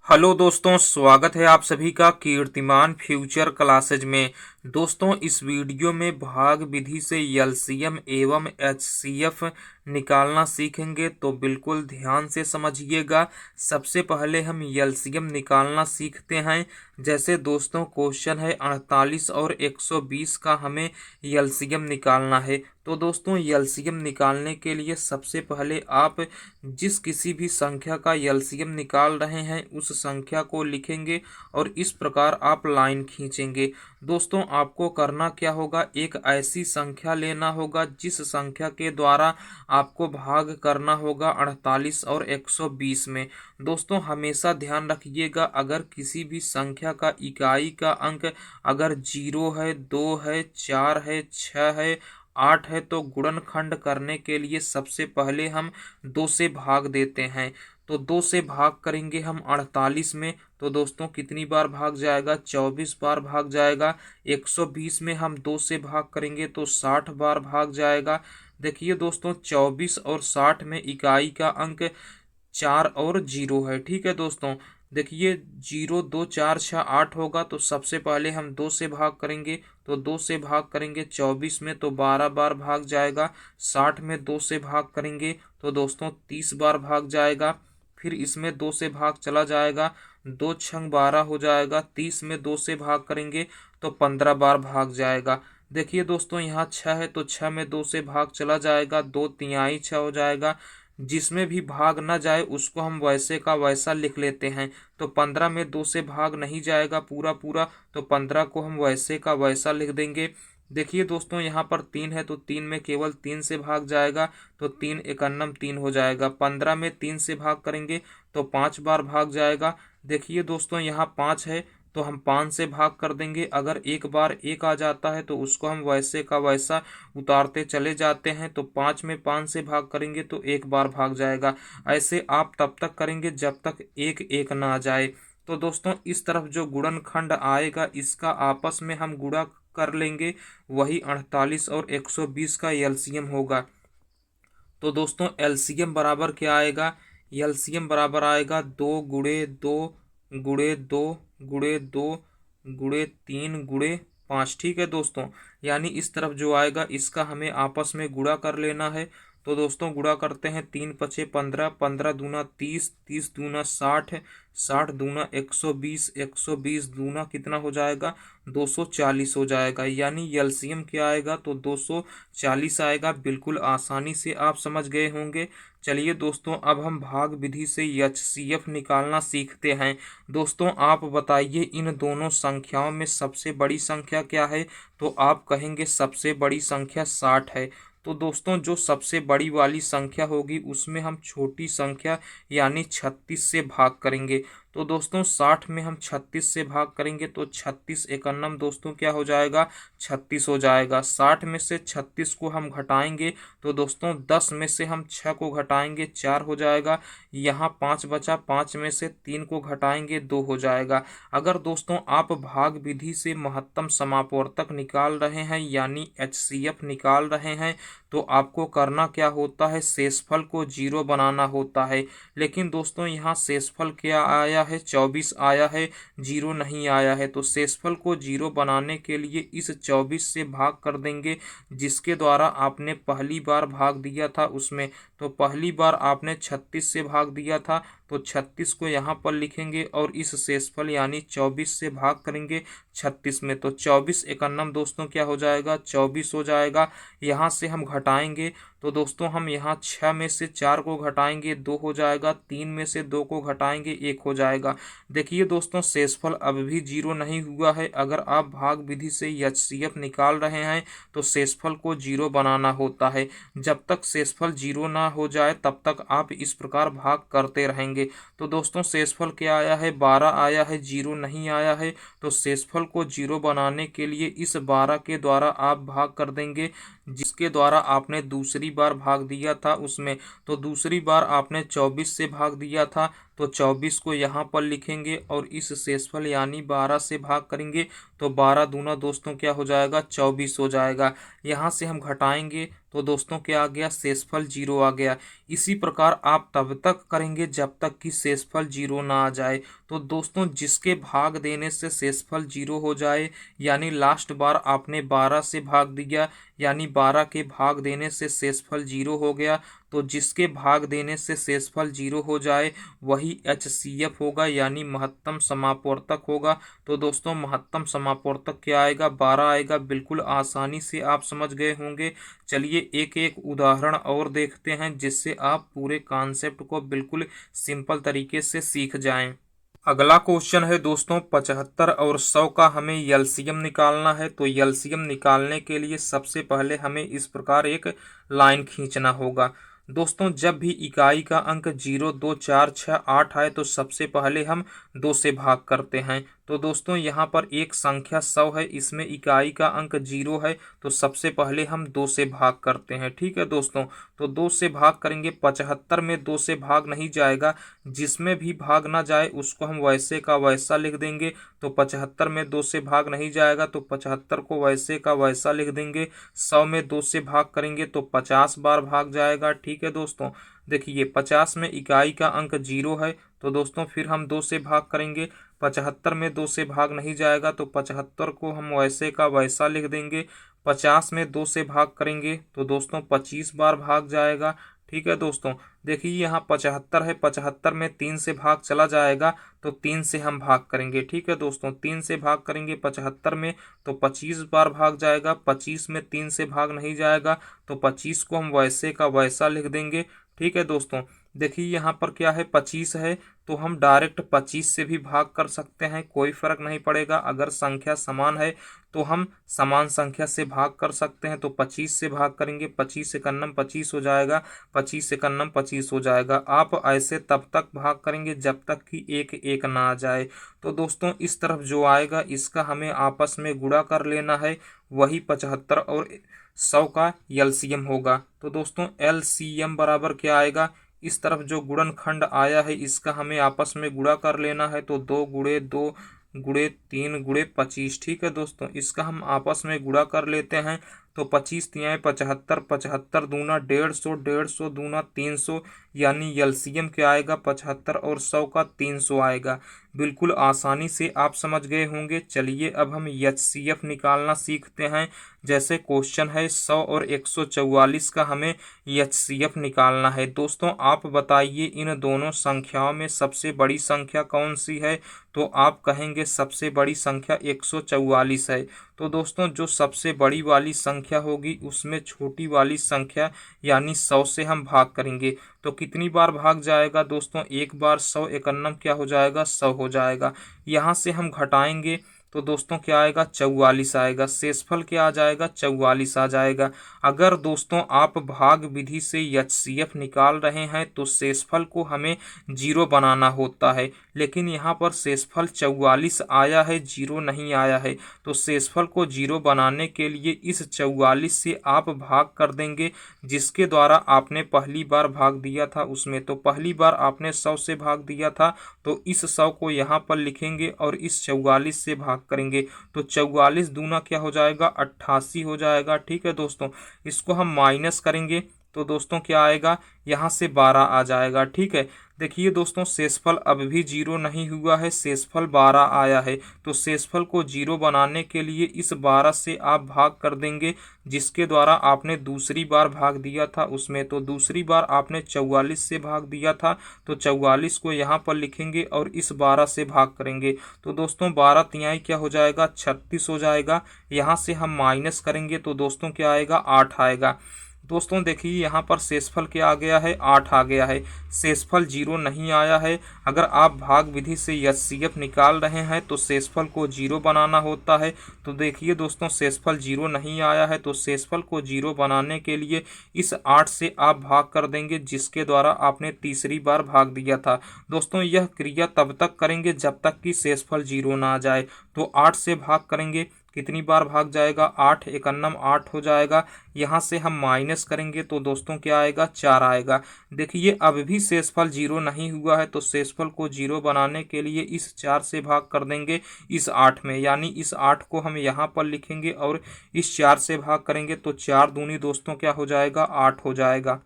Hello दोस्तों, स्वागत है आप सभी का कीर्तिमान फ्यूचर क्लासेज में। दोस्तों, इस वीडियो में भाग विधि से एलसीएम एवं एचसीएफ निकालना सीखेंगे, तो बिल्कुल ध्यान से समझिएगा। सबसे पहले हम एलसीएम निकालना सीखते हैं। जैसे दोस्तों क्वेश्चन है 48 और 120 का हमें एलसीएम निकालना है। तो दोस्तों एलसीएम निकालने के लिए सबसे पहले आप जिस किसी भी संख्या का एलसीएम निकाल रहे हैं उस संख्या को लिखेंगे और इस प्रकार आप लाइन खींचेंगे। दोस्तों आपको करना क्या होगा, एक ऐसी संख्या लेना होगा जिस संख्या के द्वारा आपको भाग करना होगा 48 और 120 में। दोस्तों हमेशा ध्यान रखिएगा, अगर किसी भी संख्या का इकाई का अंक अगर 0 है, 2 है, 4 है, 6 है, 8 है, तो गुणनखंड करने के लिए सबसे पहले हम 2 से भाग देते हैं। तो 2 से भाग करेंगे हम 48 में, तो दोस्तों कितनी बार भाग जाएगा, 24 बार भाग जाएगा। 120 में हम 2 से भाग करेंगे तो 60 बार भाग जाएगा। देखिए दोस्तों 24 और 60 में इकाई का अंक 4 और 0 है। ठीक है दोस्तों, देखिए 0 2 4 6 8 होगा, तो सबसे पहले हम 2 से भाग करेंगे, तो 2 से भाग करेंगे 24 में तो 12 बार भाग जाएगा। 60 में 2 से भाग करेंगे तो दोस्तों 30 बार भाग जाएगा। फिर इसमें 2 से भाग चला जाएगा, 2 छंग 12 हो जाएगा। 30 में 2 से भाग करेंगे तो 15 बार भाग जाएगा। देखिए दोस्तों यहाँ 6 है तो 6 में 2 से भाग चला जाएगा, 2 तिहाई 6 हो जाएगा। जिसमें भी भाग ना जाए उसको हम वैसे का वैसा लिख लेते हैं। तो 15 में 2 से भाग नहीं जाएगा पूरा पूरा, तो 15 को हम वैसे का वैसा लिख देंगे। देखिए दोस्तों यहाँ पर 3 है तो 3 में केवल 3 से भाग जाएगा, तो 3 एकन्नम 3 हो जाएगा। 15 में 3 से भाग करेंगे तो 5 बार भाग जाएगा। देखिए दोस्तों यहाँ 5 है तो हम 5 से भाग कर देंगे। अगर एक बार एक आ जाता है तो उसको हम वैसे का वैसा उतारते चले जाते हैं। तो 5 में 5 से भाग करेंगे तो एक बार भाग जाएगा। ऐसे आप तब तक करेंगे जब तक एक एक ना आ जाए। तो दोस्तों इस तरफ जो गुणनखंड आएगा इसका आपस में हम गुणा कर लेंगे, वही 48 और 120 का एलसीएम होगा। तो दोस्तों एलसीएम बराबर क्या आएगा, एलसीएम बराबर आएगा 2 गुणे 2 गुणे 2 गुणे 3 गुणे 5। ठीक है दोस्तों, यानी इस तरफ जो आएगा इसका हमें आपस में गुणा कर लेना है। तो दोस्तों गुणा करते हैं, 3 पचे 15, 15 दूना 30, 30 दूना 60, 60 दूना 120, 120 दूना कितना हो जाएगा, 240 हो जाएगा। यानी एलसीएम क्या आएगा, तो 240 आएगा। बिल्कुल आसानी से आप समझ गए होंगे। चलिए दोस्तों अब हम भाग विधि से एचसीएफ निकालना सीखते हैं। दोस्तों आप बताइए इन दोनों संख्याओं में सबसे बड़ी संख्या क्या है, तो आप कहेंगे सबसे बड़ी संख्या 60 है। तो दोस्तों जो सबसे बड़ी वाली संख्या होगी उसमें हम छोटी संख्या यानी 36 से भाग करेंगे। तो दोस्तों 60 में हम 36 से भाग करेंगे तो 36 एकन्नम दोस्तों क्या हो जाएगा, 36 हो जाएगा। 60 में से 36 को हम घटाएंगे तो दोस्तों 10 में से हम 6 को घटाएंगे 4 हो जाएगा। यहाँ 5 बचा, 5 में से 3 को घटाएंगे 2 हो जाएगा। अगर दोस्तों आप भाग विधि से महत्तम समापवर्तक निकाल रहे हैं यानी एचसीएफ निकाल रहे हैं, तो आपको करना क्या होता है, शेषफल को 0 बनाना होता है। लेकिन दोस्तों यहाँ शेषफल क्या आया है, 24 आया है, 0 नहीं आया है। तो शेषफल को 0 बनाने के लिए इस 24 से भाग कर देंगे जिसके द्वारा आपने पहली बार भाग दिया था उसमें। तो पहली बार आपने 36 से भाग दिया था तो 36 को यहाँ पर लिखेंगे और इस शेषफल यानी 24 से भाग करेंगे 36 में। तो 24 एकन्नम दोस्तों क्या हो जाएगा, 24 हो जाएगा। यहाँ से हम घटाएंगे तो दोस्तों हम यहाँ 6 में से 4 को घटाएंगे 2 हो जाएगा, 3 में से 2 को घटाएंगे 1 हो जाएगा। देखिए दोस्तों शेषफल अब भी 0 नहीं हुआ है। अगर आप भाग विधि से एचसीएफ निकाल रहे हैं तो शेषफल को 0 बनाना होता है। जब तक शेषफल 0 ना हो जाए तब तक आप इस प्रकार भाग करते रहेंगे। तो दोस्तों शेषफल क्या आया है, 12 आया है, 0 नहीं आया है। तो शेषफल को 0 बनाने के लिए इस 12 के द्वारा आप भाग कर देंगे जिसके द्वारा आपने दूसरी बार भाग दिया था उसमें। तो दूसरी बार आपने 24 से भाग दिया था तो 24 को यहाँ पर लिखेंगे और इस शेषफल यानी 12 से भाग करेंगे तो 12 दूना दोस्तों क्या हो जाएगा 24 हो जाएगा। यहाँ से हम घटाएंगे तो दोस्तों क्या आ गया शेषफल 0 आ गया। इसी प्रकार आप तब तक करेंगे जब तक कि शेषफल 0 ना आ जाए। तो दोस्तों जिसके भाग देने से शेषफल 0 हो जाए यानी लास्ट बार आपने 12 से भाग दिया यानी 12 के भाग देने से शेषफल 0 हो गया, तो जिसके भाग देने से शेषफल 0 हो जाए वही HCF होगा यानी महत्तम समापवर्तक होगा। तो दोस्तों महत्तम समापवर्तक क्या आएगा 12 आएगा। बिल्कुल आसानी से आप समझ गए होंगे। चलिए एक एक उदाहरण और देखते हैं जिससे आप पूरे कॉन्सेप्ट को बिल्कुल सिंपल तरीके से सीख जाएं। अगला क्वेश्चन है दोस्तों 75 और 100 का हमें एलसीएम निकालना है। तो एलसीएम निकालने के लिए सबसे पहले हमें इस प्रकार एक लाइन खींचना होगा। दोस्तों जब भी इकाई का अंक 0, 2, 4, 6, 8 आए तो सबसे पहले हम 2 से भाग करते हैं। तो दोस्तों यहाँ पर एक संख्या 100 है, इसमें इकाई का अंक 0 है तो सबसे पहले हम 2 से भाग करते हैं। ठीक है दोस्तों, तो 2 से भाग करेंगे। 75 में 2 से भाग नहीं जाएगा, जिसमें भी भाग ना जाए उसको हम वैसे का वैसा लिख देंगे। तो 75 में 2 से भाग नहीं जाएगा तो 75 को वैसे का वैसा लिख देंगे। 100 में 2 से भाग करेंगे तो 50 बार भाग जाएगा। ठीक है दोस्तों, देखिए 50 में इकाई का अंक 0 है तो दोस्तों फिर हम 2 से भाग करेंगे। 75 में 2 से भाग नहीं जाएगा तो 75 को हम वैसे का वैसा लिख देंगे। 50 में 2 से भाग करेंगे तो दोस्तों 25 बार भाग जाएगा। ठीक है दोस्तों, देखिए यहाँ 75 है, 75 में 3 से भाग चला जाएगा तो 3 से हम भाग करेंगे। ठीक है दोस्तों, 3 से भाग करेंगे 75 में तो 25 बार भाग जाएगा। 25 में 3 से भाग नहीं जाएगा तो 25 को हम वैसे का वैसा लिख देंगे। ठीक है दोस्तों, देखिए यहाँ पर क्या है 25 है तो हम डायरेक्ट 25 से भी भाग कर सकते हैं, कोई फर्क नहीं पड़ेगा। अगर संख्या समान है तो हम समान संख्या से भाग कर सकते हैं। तो 25 से भाग करेंगे, 25 से कन्नम 25 हो जाएगा, 25 से कन्नम 25 हो जाएगा। आप ऐसे तब तक भाग करेंगे जब तक कि एक एक ना आ जाए। तो दोस्तों इस तरफ जो आएगा इसका हमें आपस में गुणा कर लेना है, वही 75 और 100 का एलसीएम होगा। तो दोस्तों एलसीएम बराबर क्या आएगा, इस तरफ जो गुणनखंड आया है इसका हमें आपस में गुणा कर लेना है। तो 2 गुणे 2 गुणे 3 गुणे 25। ठीक है दोस्तों, इसका हम आपस में गुणा कर लेते हैं। तो 25 तियाएं 75, 75 दूना 150, 150 दूना 300 यानी एलसीएम क्या आएगा 75 और 100 का 300 आएगा। बिल्कुल आसानी से आप समझ गए होंगे। चलिए अब हम एचसीएफ निकालना सीखते हैं। जैसे क्वेश्चन है 100 और 144 का हमें एचसीएफ निकालना है। दोस्तों आप बताइए इन दोनों संख्याओं में सबसे बड़ी संख्या कौन सी है। तो आप कहेंगे सबसे बड़ी संख्या 144 है। तो दोस्तों जो सबसे बड़ी वाली संख्या होगी उसमें छोटी वाली संख्या यानी 100 से हम भाग करेंगे। तो कितनी बार भाग जाएगा दोस्तों, एक बार। 100 एकन्नम क्या हो जाएगा 100 हो जाएगा। यहाँ से हम घटाएंगे तो दोस्तों क्या आएगा 44 आएगा। शेषफल क्या आ जाएगा 44 आ जाएगा। अगर दोस्तों आप भाग विधि से एचसीएफ निकाल रहे हैं तो शेषफल को हमें 0 बनाना होता है, लेकिन यहाँ पर शेषफल 44 आया है, 0 नहीं आया है। तो शेषफल को 0 बनाने के लिए इस 44 से आप भाग कर देंगे जिसके द्वारा आपने पहली बार भाग दिया था उसमें। तो पहली बार आपने 100 से भाग दिया था तो इस 100 को यहाँ पर लिखेंगे और इस 44 से भाग करेंगे। तो 44 दूना क्या हो जाएगा 88 हो जाएगा। ठीक है दोस्तों, इसको हम माइनस करेंगे तो दोस्तों क्या आएगा यहाँ से 12 आ जाएगा। ठीक है, देखिए दोस्तों शेषफल अब भी 0 नहीं हुआ है, शेषफल 12 आया है। तो शेषफल को 0 बनाने के लिए इस 12 से आप भाग कर देंगे जिसके द्वारा आपने दूसरी बार भाग दिया था उसमें। तो दूसरी बार आपने 44 से भाग दिया था तो 44 को यहाँ पर लिखेंगे और इस 12 से भाग करेंगे। तो दोस्तों 12 तिहाई क्या हो जाएगा 36 हो जाएगा। यहाँ से हम माइनस करेंगे तो दोस्तों क्या आएगा 8 आएगा। दोस्तों देखिए यहाँ पर शेषफल क्या आ गया है 8 आ गया है, शेषफल 0 नहीं आया है। अगर आप भाग विधि से एचसीएफ निकाल रहे हैं तो शेषफल को 0 बनाना होता है। तो देखिए दोस्तों शेषफल 0 नहीं आया है तो शेषफल को 0 बनाने के लिए इस 8 से आप भाग कर देंगे जिसके द्वारा आपने तीसरी बार भाग दिया था। दोस्तों यह क्रिया तब तक करेंगे जब तक कि शेषफल 0 ना आ जाए। तो 8 से भाग करेंगे कितनी बार भाग जाएगा, 8 एकन्नम 8 हो जाएगा। यहाँ से हम माइनस करेंगे तो दोस्तों क्या आएगा, 4 आएगा। देखिए अब भी शेषफल 0 नहीं हुआ है, तो शेषफल को 0 बनाने के लिए इस 4 से भाग कर देंगे इस 8 में, यानी इस 8 को हम यहाँ पर लिखेंगे और इस 4 से भाग करेंगे तो 4 दूनी दोस्तों क्या हो जाएगा, 8 हो जाएगा।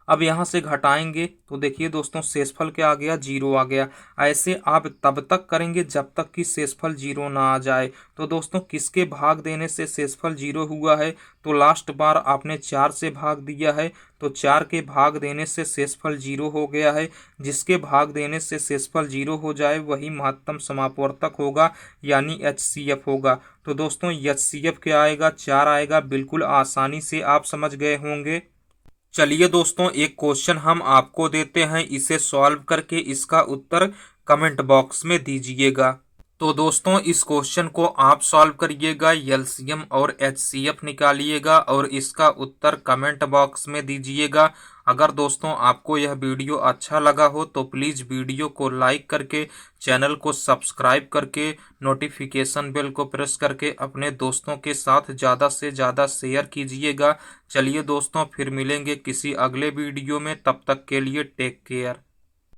अब यहाँ से घटाएंगे तो देखिए दोस्तों शेषफल क्या आ गया, 0 आ गया। ऐसे आप तब तक करेंगे जब तक कि शेषफल 0 ना आ जाए। तो दोस्तों किसके भाग देने से शेषफल 0 हुआ है, तो लास्ट बार आपने 4 से भाग दिया है, तो 4 के भाग देने से शेषफल 0 हो गया है। जिसके भाग देने से शेषफल 0 हो जाए वही महत्तम समापवर्तक होगा, यानी HCF होगा। तो दोस्तों HCF क्या आएगा, 4 आएगा। बिल्कुल आसानी से आप समझ गए होंगे। चलिए दोस्तों एक क्वेश्चन हम आपको देते हैं, इसे सॉल्व करके इसका उत्तर कमेंट बॉक्स में दीजिएगा। तो दोस्तों इस क्वेश्चन को आप सॉल्व करिएगा, एलसीएम और एचसीएफ निकालिएगा और इसका उत्तर कमेंट बॉक्स में दीजिएगा। अगर दोस्तों आपको यह वीडियो अच्छा लगा हो तो प्लीज़ वीडियो को लाइक करके, चैनल को सब्सक्राइब करके, नोटिफिकेशन बेल को प्रेस करके अपने दोस्तों के साथ ज़्यादा से ज़्यादा शेयर कीजिएगा। चलिए दोस्तों फिर मिलेंगे किसी अगले वीडियो में, तब तक के लिए टेक केयर।